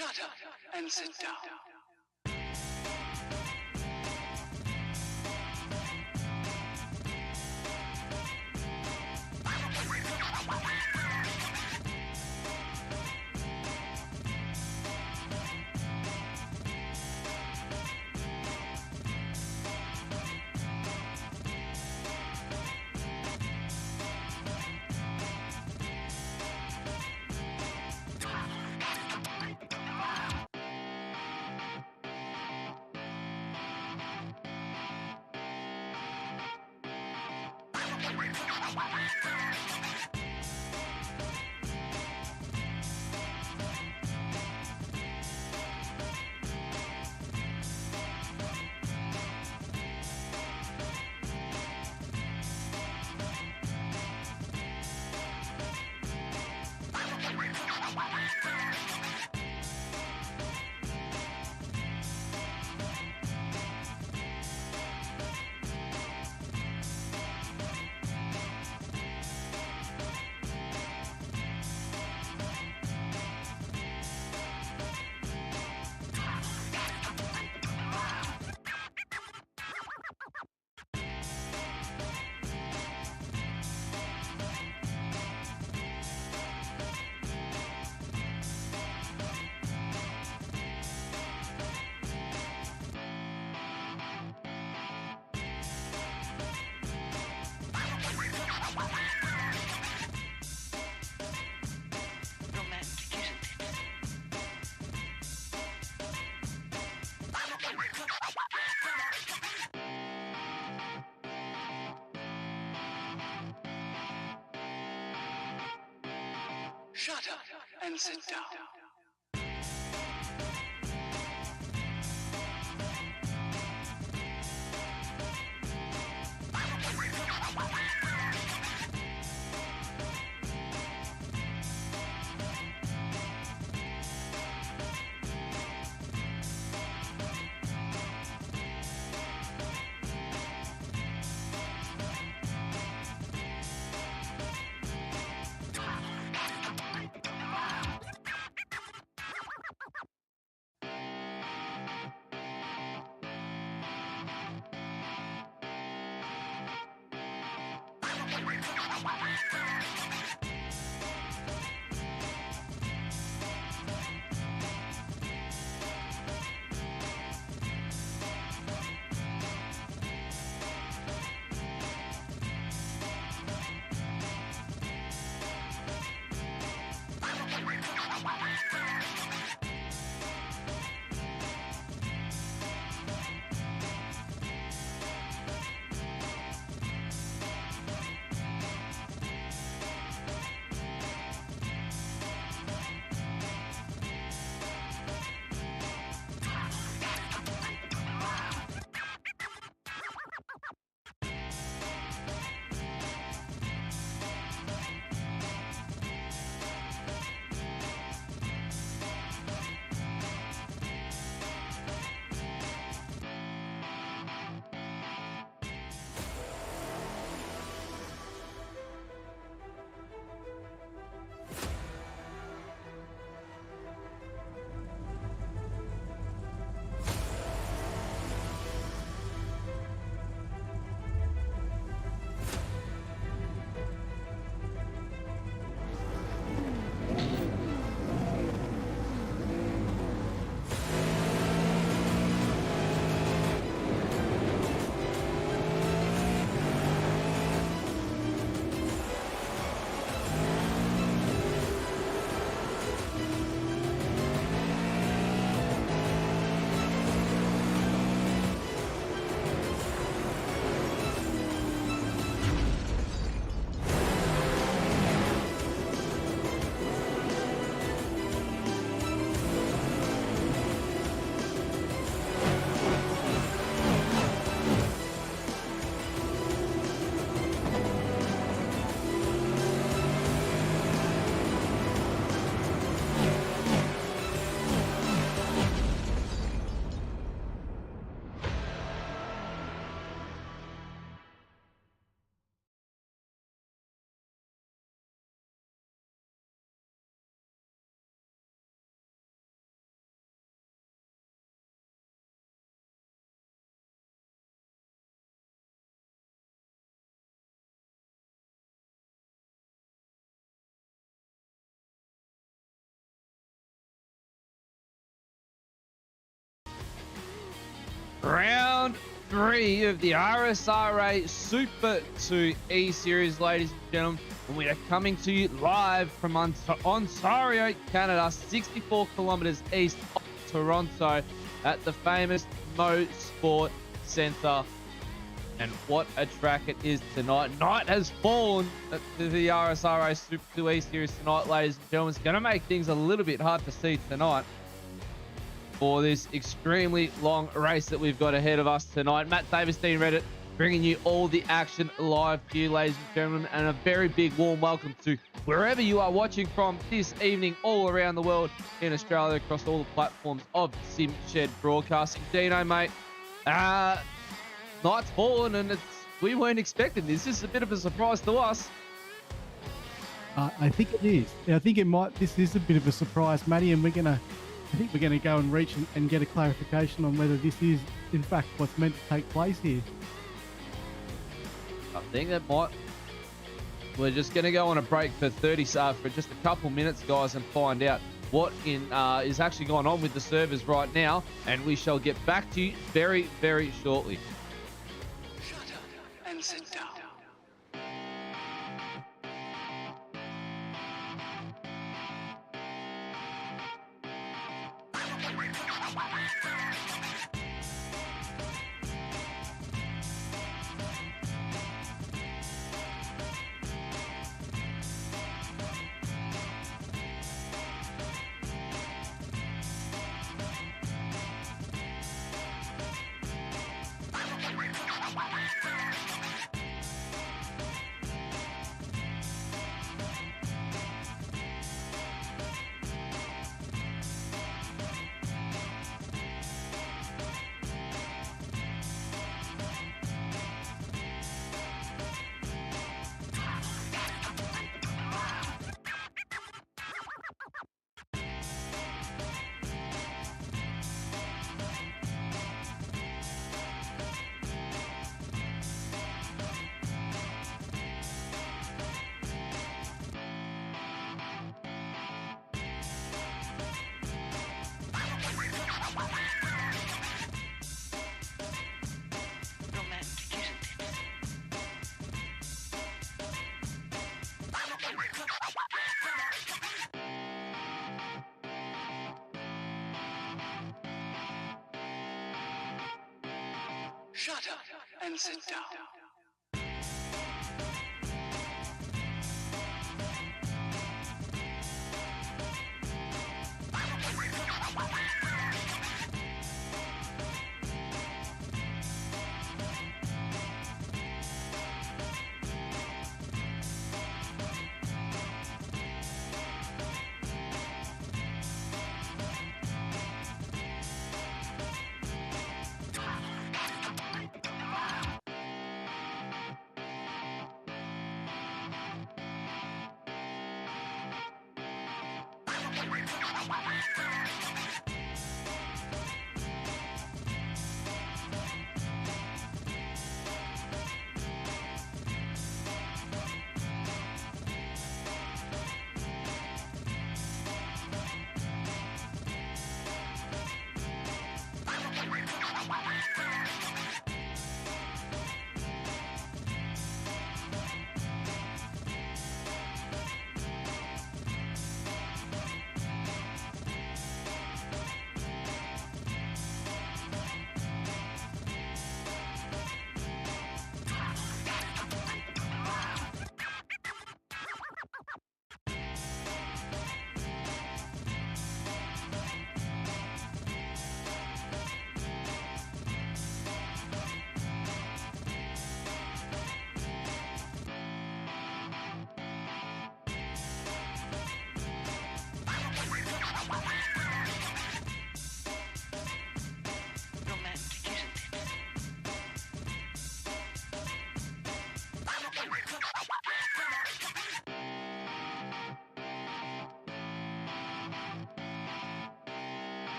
Shut up and sit down. Shut up and sit down. Round 3 of the RSRA Super 2 E-Series, ladies and gentlemen. And we are coming to you live from Ontario, Canada, 64 kilometers east of Toronto at the famous Motorsport Centre. And what a track it is tonight. Night has fallen to the RSRA Super 2 E-Series tonight, ladies and gentlemen. It's going to make things a little bit hard to see tonight for this extremely long race that we've got ahead of us tonight. Matt Davis, Dean Reddit, bringing you all the action live to you, ladies and gentlemen, and a very big warm welcome to wherever you are watching from this evening, all around the world, in Australia, across all the platforms of Sim Shed Broadcasting. Dino, mate, night's fallen, and we weren't expecting this. This is a bit of a surprise to us. I think it is. I think it might. This is a bit of a surprise, Matty, and I think we're going to go and reach and get a clarification on whether this is, in fact, what's meant to take place here. I think that might. We're just going to go on a break for for just a couple minutes, guys, and find out what is actually going on with the servers right now, and we shall get back to you very, very shortly. Shut up and sit down. Shut up and sit down.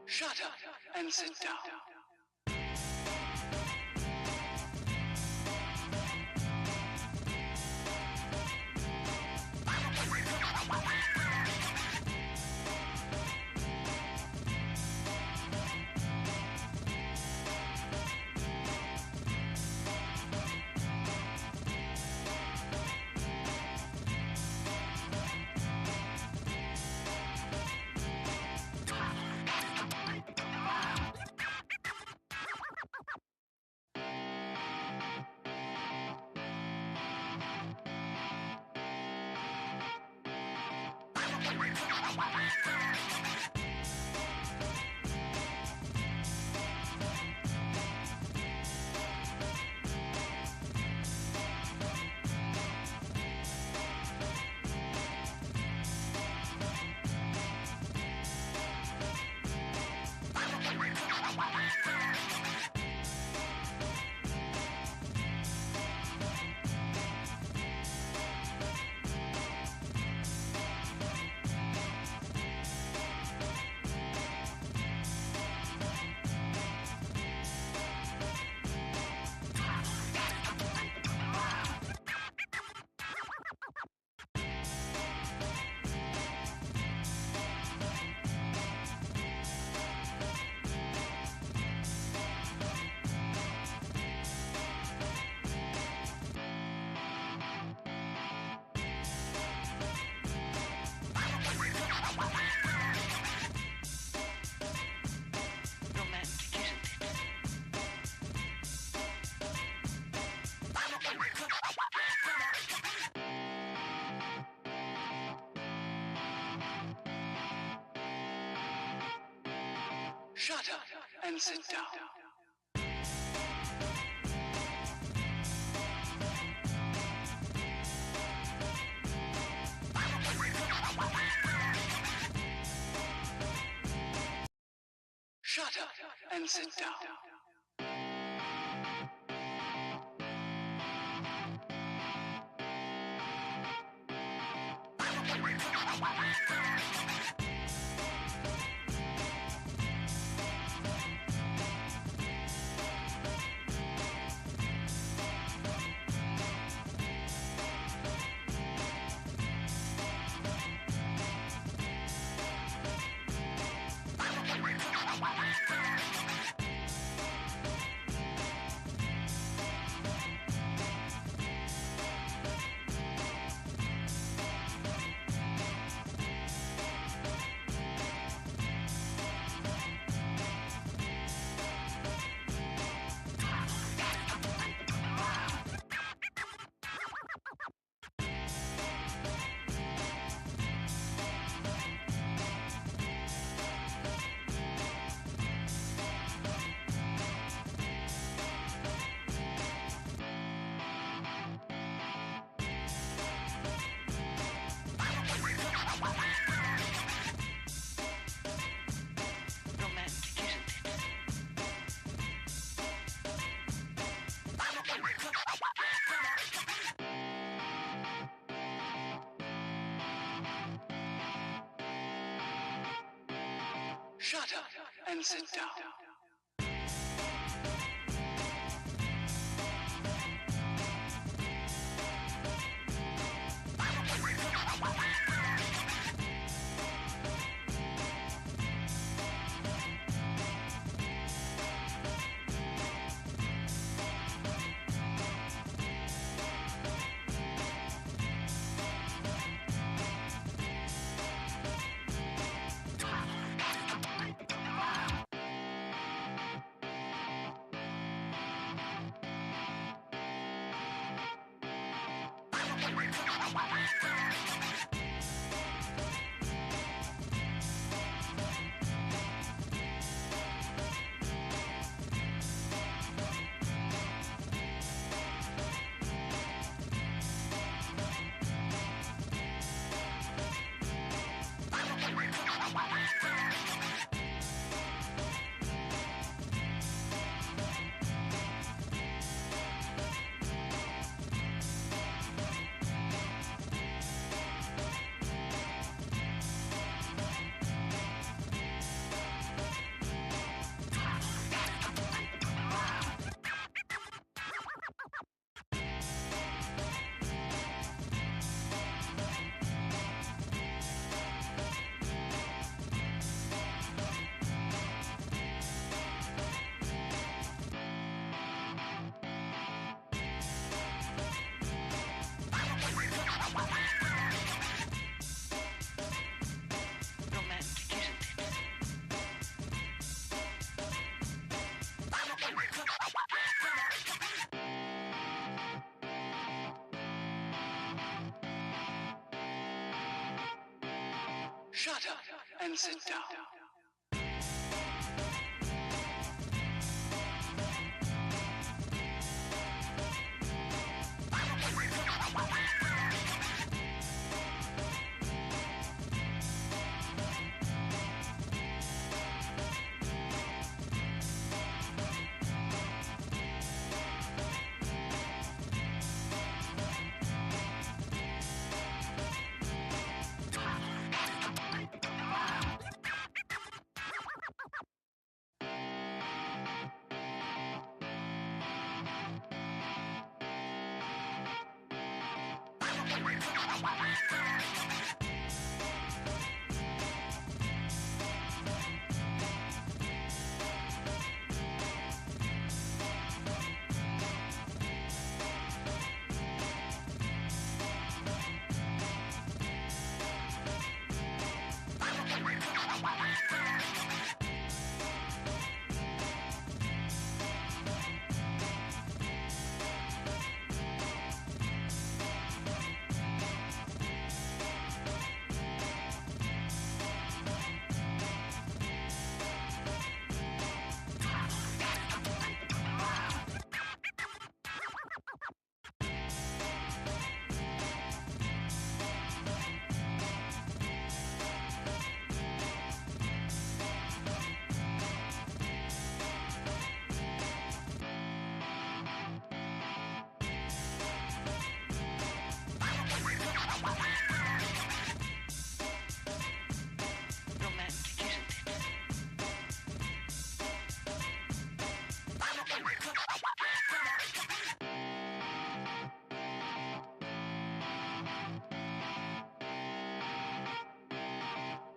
Shut up and sit down. Shut up and sit down. Shut up and sit down. Shut up and sit down. Shut up and sit down.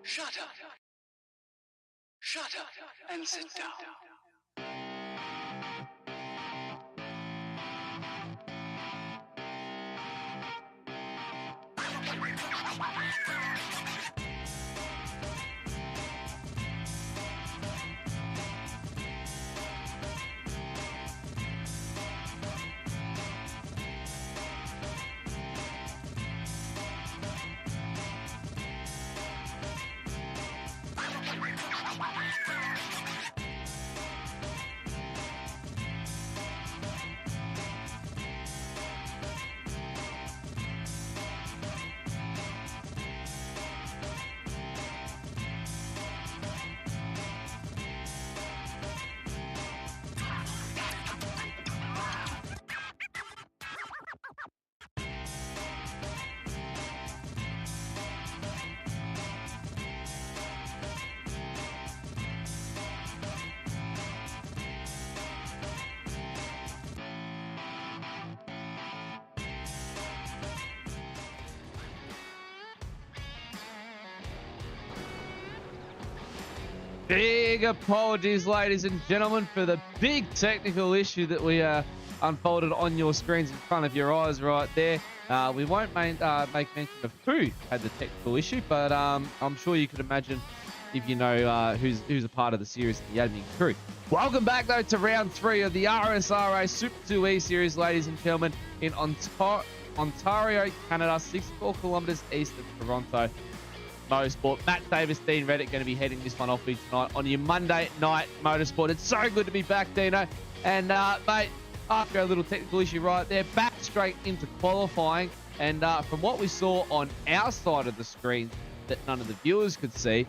Shut up. Shut up and sit down. Big apologies, ladies and gentlemen, for the big technical issue that we unfolded on your screens in front of your eyes right there. We won't make mention of who had the technical issue, but I'm sure you could imagine if you know who's a part of the series and the admin crew. Welcome back, though, to round 3 of the RSRA Super 2 E Series, ladies and gentlemen, in Ontario, Canada, 64 kilometres east of Toronto. Motorsport. Matt Davis, Dean Reddick going to be heading this one off with tonight on your Monday night motorsport. It's so good to be back, Dino. And, mate, after a little technical issue right there, back straight into qualifying. And from what we saw on our side of the screen that none of the viewers could see,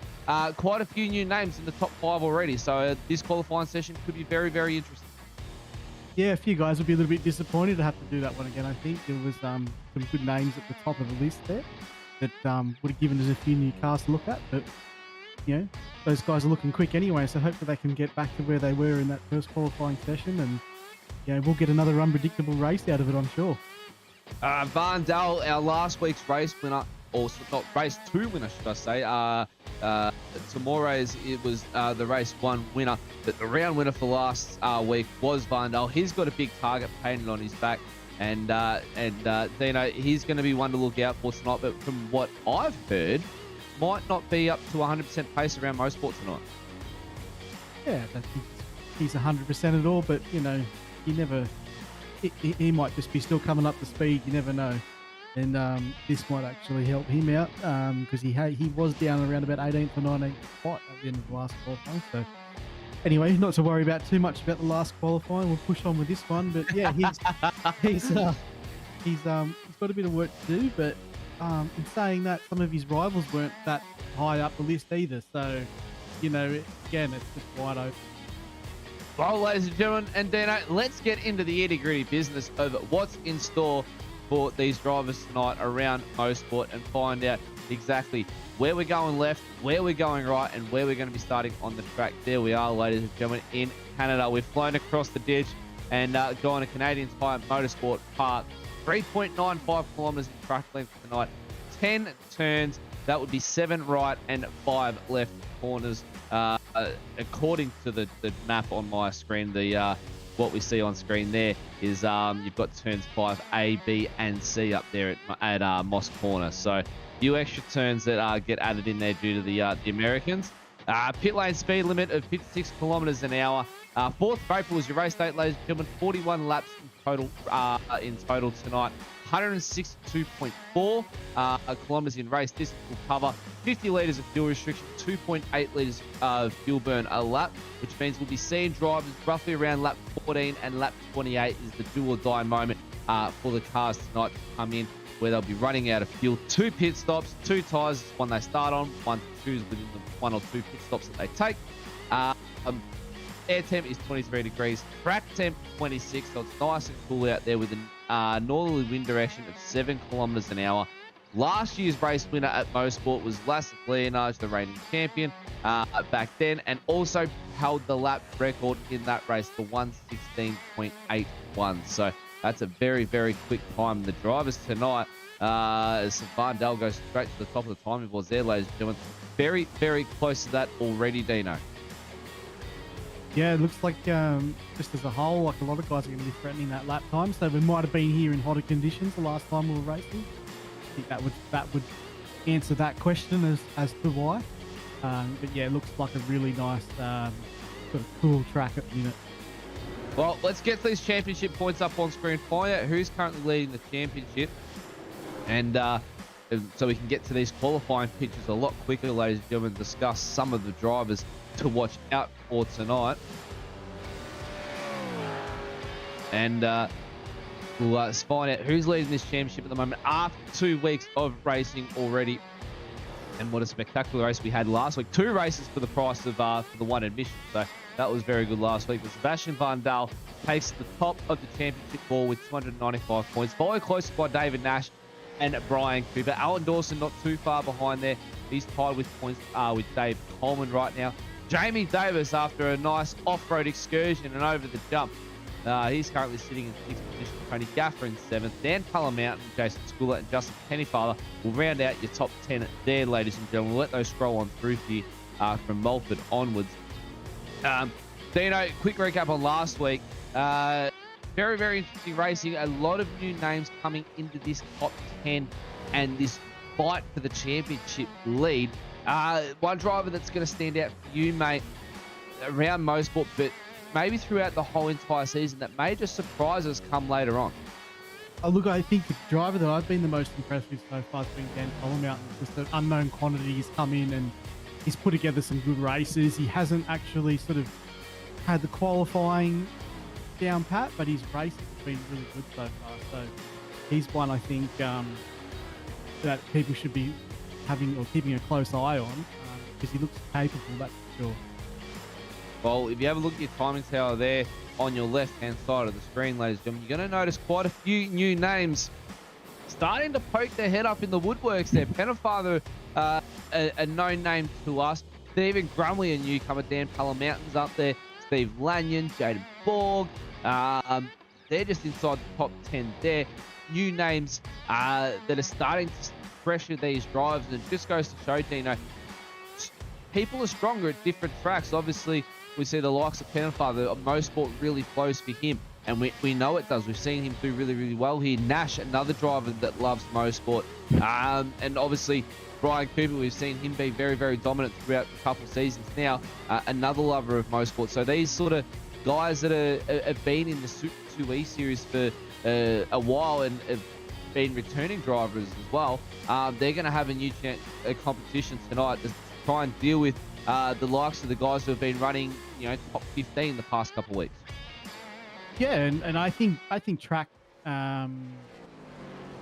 quite a few new names in the top 5 already. So this qualifying session could be very, very interesting. Yeah, a few guys would be a little bit disappointed to have to do that one again. I think there was some good names at the top of the list there that would have given us a few new cars to look at. But, you know, those guys are looking quick anyway, so hopefully they can get back to where they were in that first qualifying session, and, you know, we'll get another unpredictable race out of it, I'm sure. Van Dal, our last week's race winner, or not race 2 winner, should I say. Tomorrow's, it was the race 1 winner, but the round winner for last week was Van Dal. He's got a big target painted on his back. And Dino, he's going to be one to look out for tonight. But from what I've heard, might not be up to 100% pace around Motorsport tonight. Yeah, I don't think he's 100% at all. But, you know, you never... He might just be still coming up to speed. You never know. And this might actually help him out because he was down around about 18th or 19th spot at the end of the last qualifying. So anyway, not to worry about too much about the last qualifying. We'll push on with this one. But yeah, he's got a bit of work to do. But in saying that, some of his rivals weren't that high up the list either. So, you know, again, it's just wide open. Well, ladies and gentlemen, and Dino, let's get into the nitty-gritty business of what's in store for these drivers tonight around Motorsport and find out exactly where we're going left, where we're going right, and where we're going to be starting on the track. There we are, ladies and gentlemen, in Canada. We've flown across the ditch and gone to Canadian Tire Motorsport Park. 3.95 kilometres in track length tonight. 10 turns. That would be 7 right and 5 left corners. According to the map on my screen, what we see on screen there is you've got turns 5A, B, and C up there at Moss Corner. So a few extra turns that get added in there due to the Americans. Pit lane speed limit of 56 kilometres an hour. 4th of April was your race date, ladies and gentlemen. 41 laps in total tonight. 162.4 kilometres in race distance will cover. 50 litres of fuel restriction, 2.8 litres of fuel burn a lap, which means we'll be seeing drivers roughly around lap 14 and lap 28 is the do or die moment for the cars tonight to come in, where they'll be running out of fuel. 2 pit stops, 2 tyres is one they start on, 1 to choose within the 1 or 2 pit stops that they take. Air temp is 23 degrees, track temp 26, so it's nice and cool out there with a northerly wind direction of 7 kilometres an hour. Last year's race winner at Motorsport was Laszlo Leonard, the reigning champion back then, and also held the lap record in that race for 1:16.81. So that's a very, very quick time. The drivers tonight, as Van Dal goes straight to the top of the timing boards there, ladies and gentlemen. very, very close to that already, Dino. Yeah, it looks like just as a whole, like a lot of guys are going to be threatening that lap time. So we might have been here in hotter conditions the last time we were racing. I think that would answer that question as to why. But yeah, it looks like a really nice sort of cool track at the minute. Well, let's get these championship points up on screen, find out who's currently leading the championship, and so we can get to these qualifying pictures a lot quicker, ladies and gentlemen, discuss some of the drivers to watch out for tonight. And we'll find out who's leading this championship at the moment after 2 weeks of racing already. And what a spectacular race we had last week. 2 races for the price of for the 1 admission. So that was very good last week. But Sebastian Van Dal takes the top of the championship ball with 295 points, followed closely by David Nash and Brian Cooper. Alan Dawson not too far behind there. He's tied with points with Dave Coleman right now. Jamie Davis, after a nice off-road excursion and over the jump, he's currently sitting in 6th position. Tony Gaffer in 7th. Dan Mountain, Jason Schooler, and Justin Pennyfather will round out your top 10 there, ladies and gentlemen. We'll let those scroll on through for you from Mulford onwards. Dino, quick recap on last week. Very, very interesting racing. A lot of new names coming into this top 10 and this fight for the championship lead. One driver that's going to stand out for you, mate, around motorsport, but maybe throughout the whole entire season, that may just surprise us come later on. Oh, look, I think the driver that I've been the most impressed with so far has been Dan Mountain. Just an unknown quantity. He's come in and he's put together some good races. He hasn't actually sort of had the qualifying down pat, but his racing has been really good so far. So he's one I think that people should be having or keeping a close eye on because he looks capable, that's for sure. Well, if you have a look at your timing tower there on your left-hand side of the screen, ladies and gentlemen, you're going to notice quite a few new names starting to poke their head up in the woodworks there. Pennefather, a known name to us. Stephen Grumley, a newcomer. Dan Mountain's up there. Steve Lanyon, Jaden Borg. They're just inside the top 10 there. New names that are starting to pressure these drives, and it just goes to show, Dino, people are stronger at different tracks. Obviously, we see the likes of Pennefather, motorsport really flows for him, and we know it does. We've seen him do really, really well here. Nash, another driver that loves motorsport, and obviously Brian Cooper, we've seen him be very, very dominant throughout a couple of seasons now, another lover of motorsport. So these sort of guys that have been in the Super 2 series for a while and have been returning drivers as well, they're going to have a new competition tonight to try and deal with the likes of the guys who have been running, top 15 the past couple of weeks. Yeah, and I think track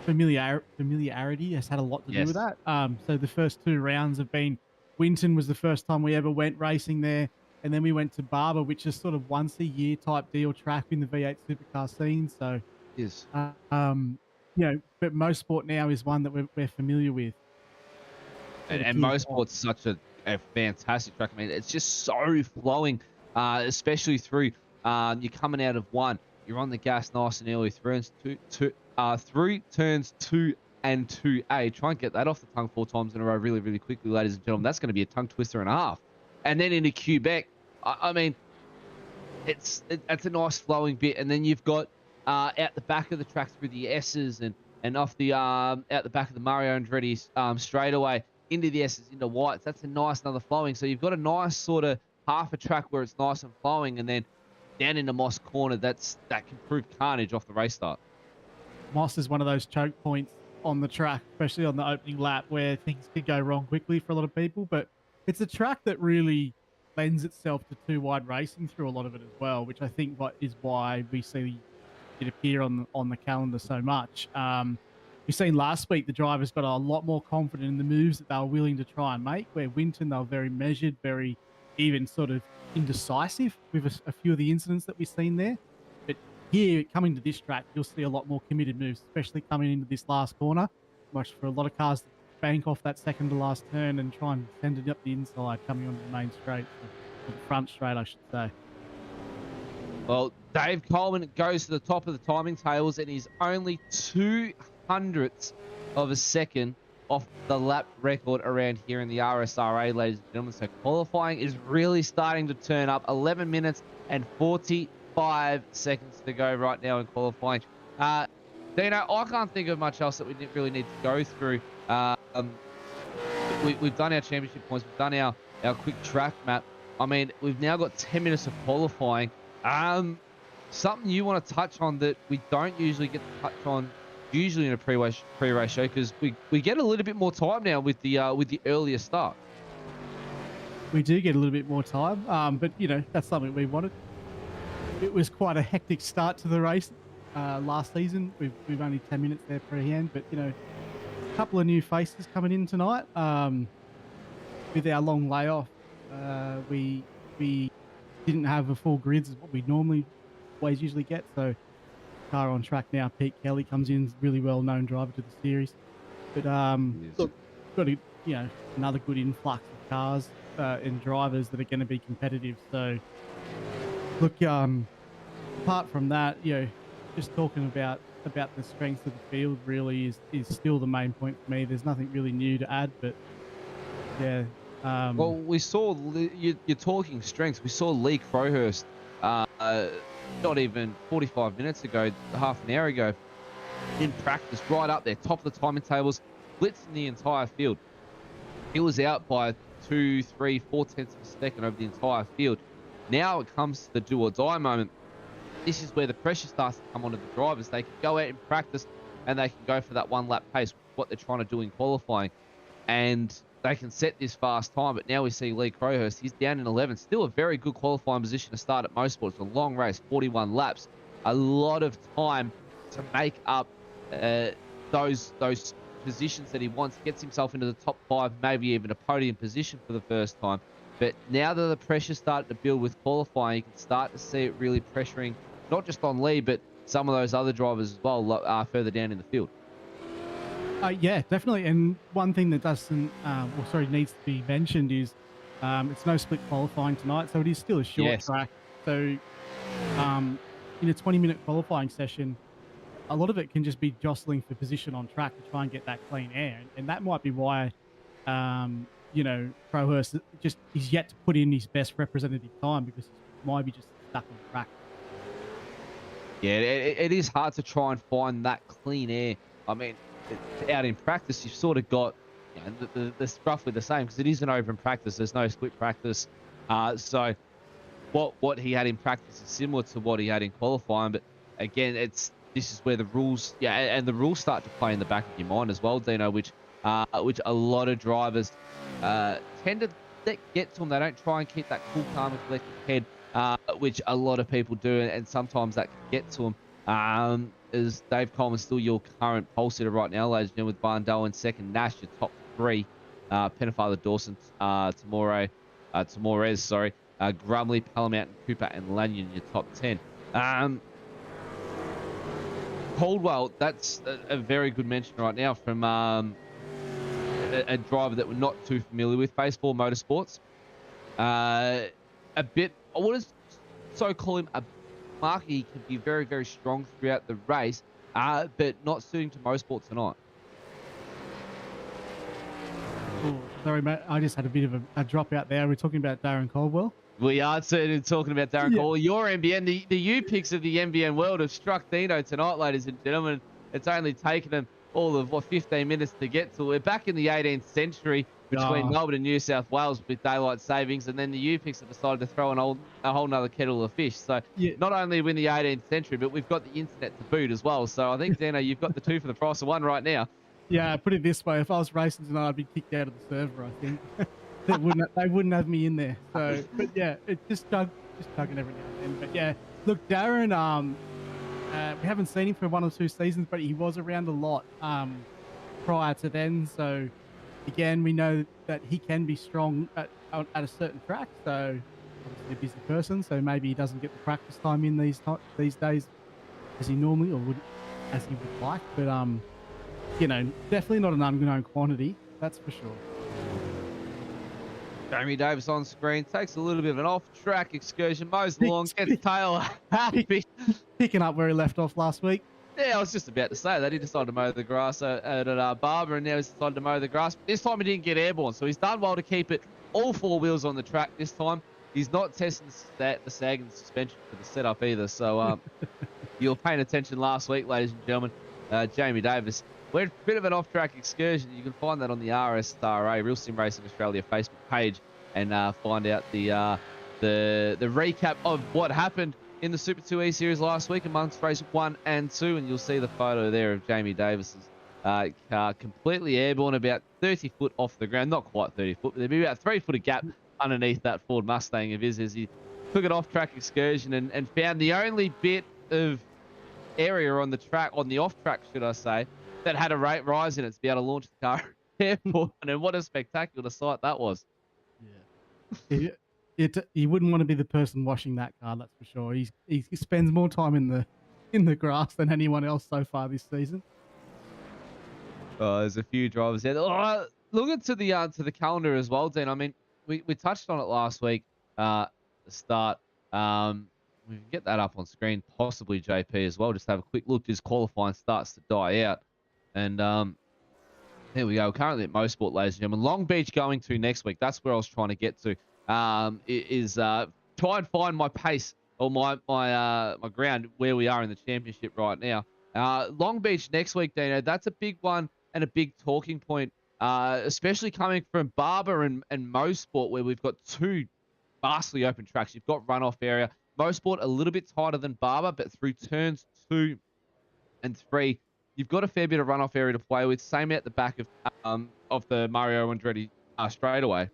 familiarity has had a lot to do with that. So the first 2 rounds have been, Winton was the first time we ever went racing there, and then we went to Barber, which is sort of once a year type deal track in the V8 supercar scene. So Yes. But motorsport now is one that we're familiar with. And motorsport's such a fantastic track. I mean, it's just so flowing, especially through you're coming out of 1, you're on the gas nice and early through turns 2 and 2A. Try and get that off the tongue 4 times in a row really, really quickly, ladies and gentlemen. That's going to be a tongue twister and a half. And then into Quebec, I mean, it's a nice flowing bit. And then you've got out the back of the track through the S's and off the out the back of the Mario Andretti straightaway into the S's, into whites. That's a nice another flowing. So you've got a nice sort of half a track where it's nice and flowing, and then down into Moss Corner, that can prove carnage off the race start. Moss is one of those choke points on the track, especially on the opening lap, where things could go wrong quickly for a lot of people. But it's a track that really lends itself to 2-wide racing through a lot of it as well, which I think is why we see it appear on the calendar so much. We've seen last week the drivers got a lot more confident in the moves that they were willing to try and make, where Winton, they were very measured, very even sort of indecisive with a few of the incidents that we've seen there. But here, coming to this track, you'll see a lot more committed moves, especially coming into this last corner. Much for a lot of cars to bank off that second to last turn and try and send it up the inside coming onto the main straight, or the front straight, I should say. Well, Dave Coleman goes to the top of the timing tables, and he's only 2/100ths of a second off the lap record around here in the RSRA, ladies and gentlemen. So qualifying is really starting to turn up. 11 minutes and 45 seconds to go right now in qualifying. Dino, I can't think of much else that we didn't really need to go through. We've done our championship points. We've done our quick track map. I mean, we've now got 10 minutes of qualifying. Something you want to touch on that we don't usually get to touch on usually in a pre-race show, because we get a little bit more time now with the earlier start. We do get a little bit more time, but you know, that's something we wanted. It was quite a hectic start to the race last season. We've only 10 minutes there per hand, but you know, a couple of new faces coming in tonight. With our long layoff, we didn't have a full grids as what we normally always usually get. So car on track now. Pete Kelly comes in, really well known driver to the series. But look, got a, you know, another good influx of cars and drivers that are going to be competitive. So look, apart from that, you know, just talking about the strengths of the field really is still the main point for me. There's nothing really new to add, but yeah. Well, we saw, you're talking strengths. We saw Lee Crowhurst not even 45 minutes ago, half an hour ago, in practice, right up there, top of the timing tables, blitzing the entire field. He was out by 2, 3, 4 tenths of a second over the entire field. Now it comes to the do or die moment. This is where the pressure starts to come onto the drivers. They can go out in practice and they can go for that one lap pace, what they're trying to do in qualifying. And they can set this fast time, but now we see Lee Crowhurst. He's down in 11. Still a very good qualifying position to start at Motorsport. It's a long race, 41 laps. A lot of time to make up those positions that he wants. Gets himself into the top 5, maybe even a podium position for the first time. But now that the pressure's started to build with qualifying, you can start to see it really pressuring, not just on Lee, but some of those other drivers as well further down in the field. Yeah, definitely. And one thing that doesn't, needs to be mentioned is it's no split qualifying tonight, so it is still a short track. So in a 20-minute qualifying session, a lot of it can just be jostling for position on track to try and get that clean air, and that might be why, you know, Crowhurst just is yet to put in his best representative time, because he might be just stuck on track. Yeah, it is hard to try and find that clean air. I mean, out in practice, you've sort of got, you know, the roughly the same, because it is an open practice. There's no split practice. So what he had in practice is similar to what he had in qualifying. But again, this is where the rules, and the rules start to play in the back of your mind as well, Dino, which a lot of drivers tend to let get to them. They don't try and keep that cool, calm, and collected head, which a lot of people do, and sometimes that can get to them. Is Dave Coleman still your current pole sitter right now, ladies and gentlemen, with Barndale in second, Nash your top 3, Pennefather, Dawson, Tamores, Grumley, Palamountain, Cooper, and Lanyon your top 10. Caldwell, that's a very good mention right now from a driver that we're not too familiar with, Baseball Motorsports. A bit, I would so call him a marker. He can be very, very strong throughout the race, but not suiting to Motorsport tonight. Oh, sorry, Matt. I just had a bit of a drop out there. We're talking about Darren Caldwell. We are certainly talking about Darren Caldwell. Your NBN, the U picks of the NBN world have struck Dino tonight, ladies and gentlemen. It's only taken them all of 15 minutes to get to. We're back in the 18th century between Melbourne and New South Wales with daylight savings, and then the U picks have decided to throw a whole nother kettle of fish. So not only are we in the 18th century, but we've got the internet to boot as well. So I think, Dino, you've got the 2 for the price of 1 right now. Yeah, put it this way: if I was racing tonight, I'd be kicked out of the server, I think. They wouldn't have me in there. So, but yeah, it's just chugging every now and then. But yeah, look, Darren, we haven't seen him for 1 or 2 seasons, but he was around a lot prior to then. So again, we know that he can be strong at a certain track. So obviously a busy person, so maybe he doesn't get the practice time in these days as he normally as he would like. But you know, definitely not an unknown quantity, that's for sure. Jamie Davis on screen, takes a little bit of an off-track excursion, mows along, gets tail happy. Picking up where he left off last week. Yeah, I was just about to say that. He decided to mow the grass at Barber, and now he's decided to mow the grass. This time he didn't get airborne, so he's done well to keep it all four wheels on the track this time. He's not testing the sag and the suspension for the setup either. So you were paying attention last week, ladies and gentlemen. Jamie Davis went a bit of an off-track excursion. You can find that on the RSRA, Real Sim Racing Australia Facebook page, and find out the recap of what happened in the Super 2 E Series last week amongst race 1 and 2, and you'll see the photo there of Jamie Davis's car completely airborne, about 30 foot off the ground. Not quite 30 foot, but there'd be about 3 foot of gap underneath that Ford Mustang of his as he took an off-track excursion and found the only bit of area on the track, on the off-track, should I say, that had a rate rise in it to be able to launch the car airborne. And what a spectacular sight that was. Yeah. You wouldn't want to be the person washing that car, that's for sure. He spends more time in the grass than anyone else so far this season. There's a few drivers there. Looking to the calendar as well, Dean. I mean, we touched on it last week. The start. We can get that up on screen, possibly JP as well. Just have a quick look as qualifying starts to die out. And there we go. Currently at Mosport, ladies and gentlemen. Long Beach going to next week. That's where I was trying to get to. Try and find my pace or my ground where we are in the championship right now. Long Beach next week, Dino. That's a big one and a big talking point, especially coming from Barber and Mosport, where we've got two vastly open tracks. You've got runoff area. Mosport a little bit tighter than Barber, but through turns 2 and 3, you've got a fair bit of runoff area to play with. Same at the back of the Mario Andretti straightaway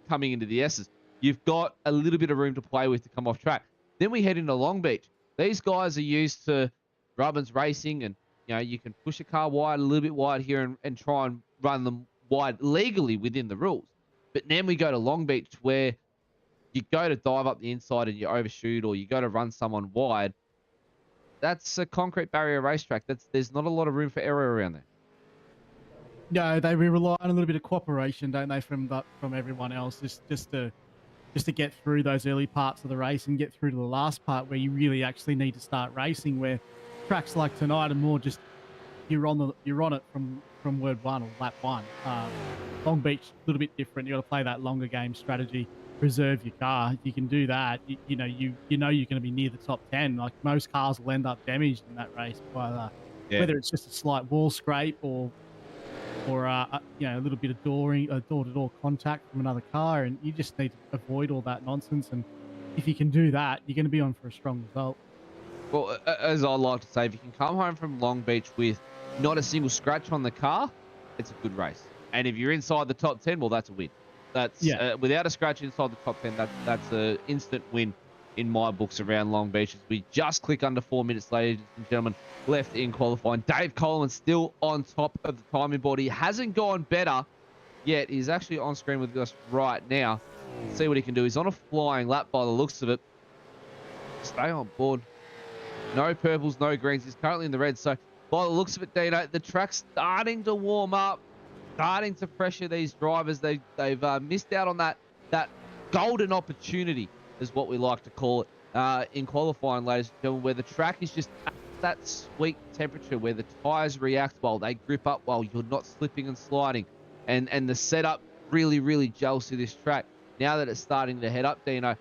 coming into the S's. You've got a little bit of room to play with to come off track. Then we head into Long Beach. These guys are used to Rubbins racing, and you can push a car wide, a little bit wide here, and try and run them wide legally within the rules. But then we go to Long Beach, where you go to dive up the inside and you overshoot, or you go to run someone wide. That's a concrete barrier racetrack. There's not a lot of room for error around there. No, they rely on a little bit of cooperation, don't they, from everyone else, just to get through those early parts of the race and get through to the last part where you really actually need to start racing. Where tracks like tonight are more just you're on it from word one or lap one. Long Beach a little bit different. You got to play that longer game strategy. Reserve your car. You can do that. You know you're going to be near the top 10. Like most cars will end up damaged in that race by whether it's just a slight wall scrape or a little bit of door-to-door contact from another car, and you just need to avoid all that nonsense. And if you can do that, you're going to be on for a strong result. Well, as I like to say, if you can come home from Long Beach with not a single scratch on the car, it's a good race. And if you're inside the top 10, well, that's a win. That's without a scratch inside the top 10, that's an instant win in my books around Long Beach. As we just click under 4 minutes, ladies and gentlemen, left in qualifying. Dave Coleman still on top of the timing board. He hasn't gone better yet. He's actually on screen with us right now. Let's see what he can do. He's on a flying lap by the looks of it. Stay on board. No purples, no greens. He's currently in the red. So by the looks of it, Dino, the track's starting to warm up, starting to pressure these drivers. They've missed out on that golden opportunity, is what we like to call it, in qualifying, ladies and gentlemen, where the track is just at that sweet temperature where the tires react well, they grip up well, you're not slipping and sliding, and the setup really, really gels to this track. Now that it's starting to head up, Dino,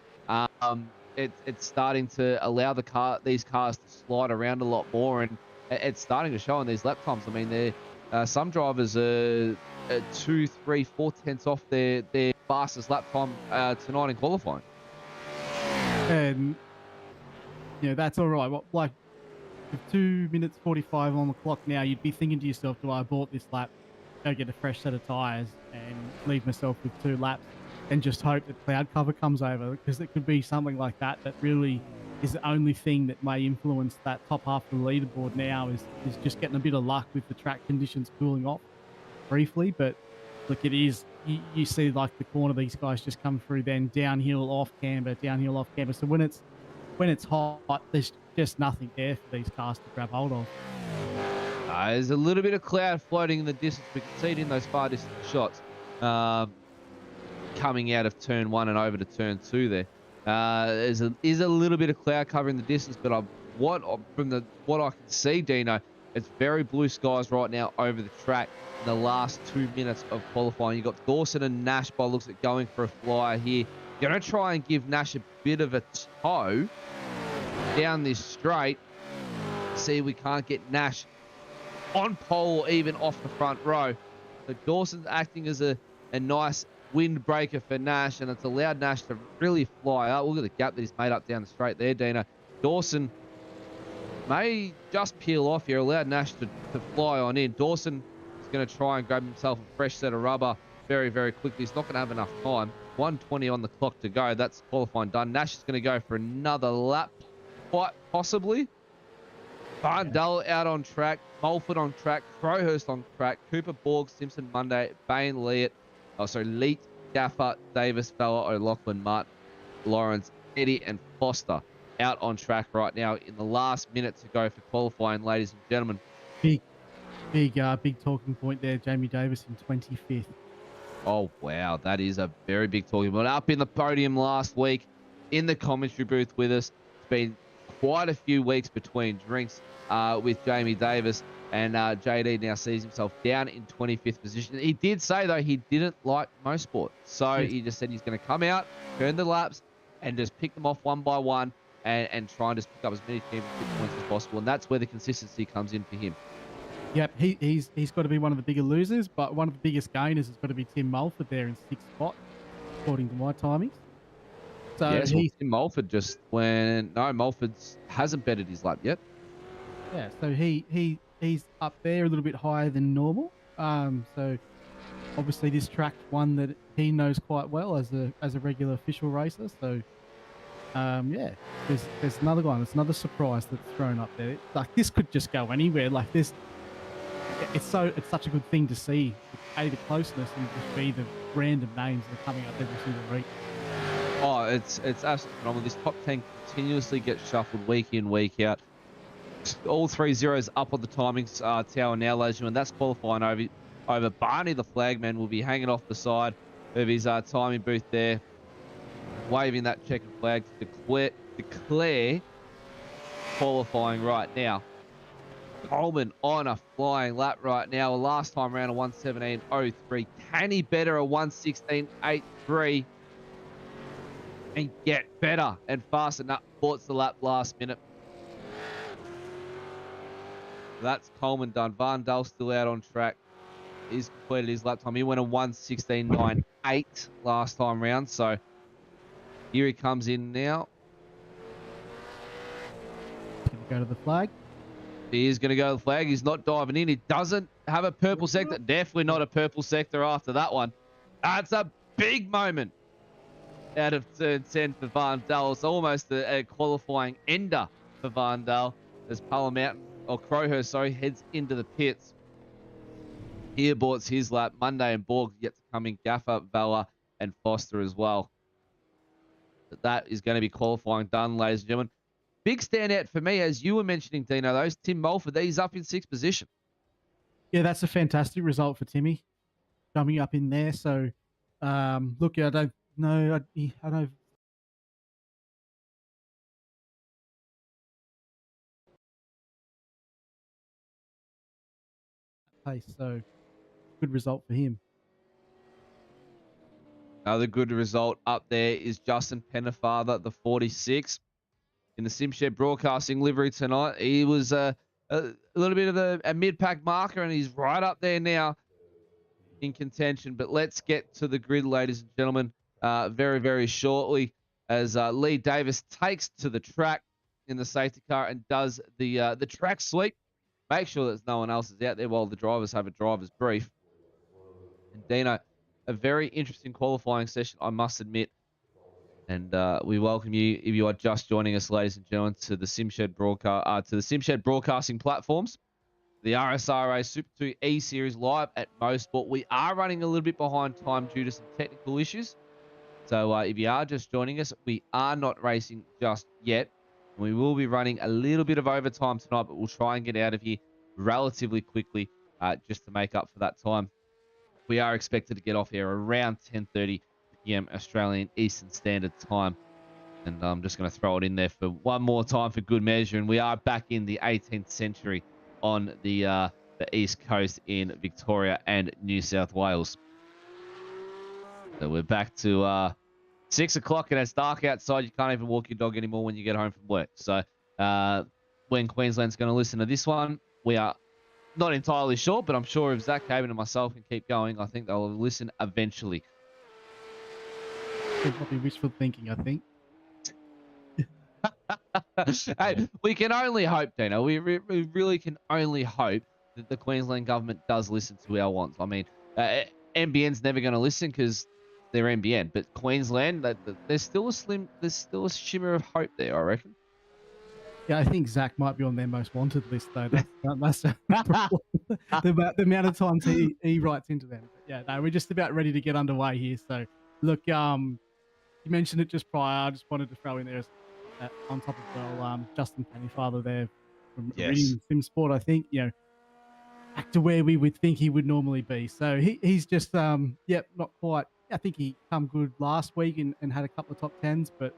it's starting to allow these cars to slide around a lot more, and it's starting to show on these lap times. I mean, some drivers are 2, 3, 4 tenths off their fastest lap time tonight in qualifying. And that's all right. Like with 2 minutes 45 on the clock now, you'd be thinking to yourself, do I abort this lap, go get a fresh set of tires and leave myself with 2 laps and just hope that cloud cover comes over? Because it could be something like that really is the only thing that may influence that top half of the leaderboard now is just getting a bit of luck with the track conditions cooling off briefly. But look, it is, you see like the corner, these guys just come through, then downhill off camber. So when it's hot, there's just nothing there for these cars to grab hold of. There's a little bit of cloud floating in the distance. We can see it in those far distant shots coming out of turn 1 and over to turn 2 there. Is a little bit of cloud covering the distance, but what I can see, Dino, It's very blue skies right now over the track in the last 2 minutes of qualifying. You've got Dawson and Nash by looks at going for a flyer here. Going to try and give Nash a bit of a tow down this straight. See, we can't get Nash on pole or even off the front row. So Dawson's acting as a nice windbreaker for Nash, and it's allowed Nash to really fly up. Look at the gap that he's made up down the straight there, Dina. Dawson may just peel off here, allowed Nash to fly on in. Dawson is going to try and grab himself a fresh set of rubber very, very quickly. He's not going to have enough time. 1:20 on the clock to go. That's qualifying done. Nash is going to go for another lap, quite possibly. Barndell out on track, Mulford on track, Crowhurst on track, Cooper, Borg, Simpson, Monday, Bain, Leet, Gaffer, Davis, Fella, O'Loughlin, Martin, Lawrence, Eddie, and Foster out on track right now in the last minute to go for qualifying, ladies and gentlemen. Big talking point there, Jamie Davis in 25th. Oh, wow. That is a very big talking point. Up in the podium last week in the commentary booth with us. It's been quite a few weeks between drinks with Jamie Davis, and JD now sees himself down in 25th position. He did say, though, he didn't like motorsport. So he just said he's going to come out, turn the laps, and just pick them off one by one and try and just pick up as many championship points as possible. And that's where the consistency comes in for him. Yep, he's got to be one of the bigger losers, but one of the biggest gainers has got to be Tim Mulford there in 6th spot, according to my timings. So yes, Tim Mulford Mulford hasn't betted his lap yet. Yeah, so he's up there a little bit higher than normal. So obviously this track's one that he knows quite well as a regular official racer. So yeah, there's another one. There's another surprise that's thrown up there. Like, this could just go anywhere. Like, this, it's such a good thing to see. The closeness and just be the random names that are coming up every single week. Oh, it's absolutely phenomenal. This top 10 continuously gets shuffled week in, week out. All 3 zeros up on the timings tower now, ladies and gentlemen. That's qualifying over. Barney, the flagman, will be hanging off the side of his timing booth there, waving that checkered flag to declare qualifying right now. Coleman on a flying lap right now. Last time around a 1:17.03. Can he better a 1:16.83 and get better and faster? Up ports the lap last minute. That's Coleman done. Van Dal still out on track. He's completed his lap time. He went a 1:16.98 last time round. So here he comes in now. Going to go to the flag. He is going to go to the flag. He's not diving in. He doesn't have a purple sector. Definitely not a purple sector after that one. That's a big moment out of turn 10 for Van Dal. It's almost a qualifying ender for Van Dal as Crowhurst, heads into the pits. He aborts his lap. Monday and Borg yet to come in. Gaffer, Vella, and Foster as well. But that is going to be qualifying done, ladies and gentlemen. Big standout for me, as you were mentioning, Dino, those Tim Mulford, he's up in 6th position. Yeah, that's a fantastic result for Timmy, coming up in there. So, look, I don't know. I don't. Pace, so good result for him. Another good result up there is Justin Pennefather, the 46, in the Simshed Broadcasting livery tonight. He was a little bit of a mid-pack marker, and he's right up there now in contention. But let's get to the grid, ladies and gentlemen, very, very shortly, as Lee Davis takes to the track in the safety car and does the track sweep. Make sure that no one else is out there while the drivers have a driver's brief. And Dino, a very interesting qualifying session, I must admit. And we welcome you, if you are just joining us, ladies and gentlemen, to the Simshed Broadcasting platforms, the RSRA Super 2 E Series live at Mosport. We are running a little bit behind time due to some technical issues. So if you are just joining us, we are not racing just yet. We will be running a little bit of overtime tonight, but we'll try and get out of here relatively quickly just to make up for that time. We are expected to get off here around 10:30 p.m. Australian Eastern Standard Time. And I'm just going to throw it in there for one more time for good measure. And we are back in the 18th century on the East Coast in Victoria and New South Wales. So we're back to 6 o'clock and it's dark outside. You can't even walk your dog anymore when you get home from work. So when Queensland's going to listen to this one, we are not entirely sure, but I'm sure if Zach Caven and myself can keep going, I think they'll listen eventually. It's probably wishful thinking, I think. Hey, we can only hope, Dino. We really can only hope that the Queensland government does listen to our wants. I mean, NBN's never going to listen because they're NBN, but Queensland, there's still a shimmer of hope there, I reckon. Yeah, I think Zach might be on their most wanted list, though. That's the amount of times he writes into them. But yeah, no, we're just about ready to get underway here. So, look, you mentioned it just prior. I just wanted to throw in there on top of Justin Pennyfather there from Reading Sim Sport. I think back to where we would think he would normally be. So he's just not quite. I think he come good last week and had a couple of top tens, but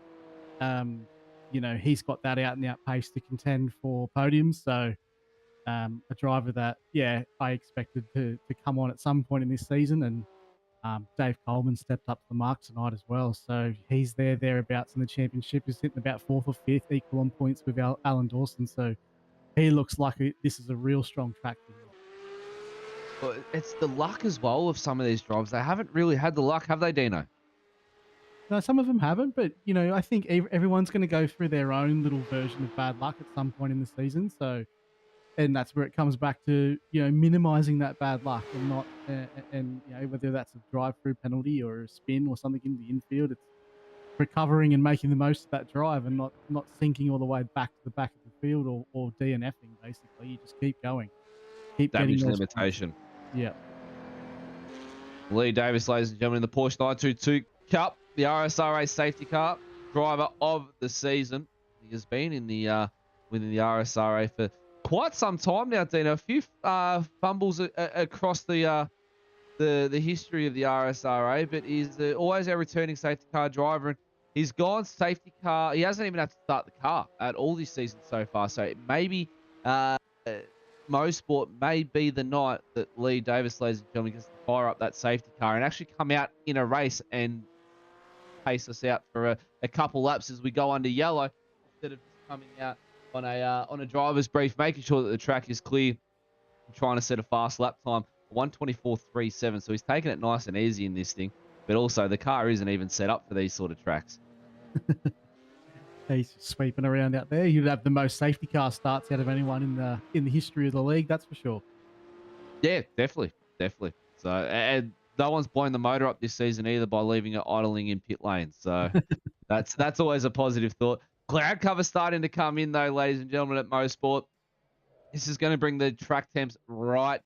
he's got that out and out pace to contend for podiums. So a driver that, I expected to come on at some point in this season. And Dave Coleman stepped up to the mark tonight as well. So he's thereabouts in the championship. He's sitting about 4th or 5th, equal on points with Alan Dawson. So he looks like this is a real strong track for him. Well, it's the luck as well of some of these drivers. They haven't really had the luck, have they, Dino? No, some of them haven't, but I think everyone's going to go through their own little version of bad luck at some point in the season. So, and that's where it comes back to minimizing that bad luck and not and whether that's a drive-through penalty or a spin or something in the infield, it's recovering and making the most of that drive and not sinking all the way back to the back of the field or DNFing. Basically, you just keep going, keep Damage getting limitation. Points. Yeah. Lee Davis, ladies and gentlemen, in the Porsche 922 Cup, the RSRA safety car driver of the season. He has been in the within the RSRA for quite some time now, Dino. A few fumbles across the history of the RSRA, but he's always our returning safety car driver. And he's gone safety car. He hasn't even had to start the car at all this season so far. So maybe Mosport may be the night that Lee Davis, ladies and gentlemen, gets to fire up that safety car and actually come out in a race and pace us out for a couple laps as we go under yellow, instead of just coming out on a driver's brief, making sure that the track is clear and trying to set a fast lap time, 1:24.37. So he's taking it nice and easy in this thing, but also the car isn't even set up for these sort of tracks. He's sweeping around out there. You'd have the most safety car starts out of anyone in the history of the league, that's for sure. Yeah, definitely. So, and no one's blown the motor up this season either by leaving it idling in pit lane. So that's always a positive thought. Cloud cover starting to come in though, ladies and gentlemen, at Mosport. This is going to bring the track temps right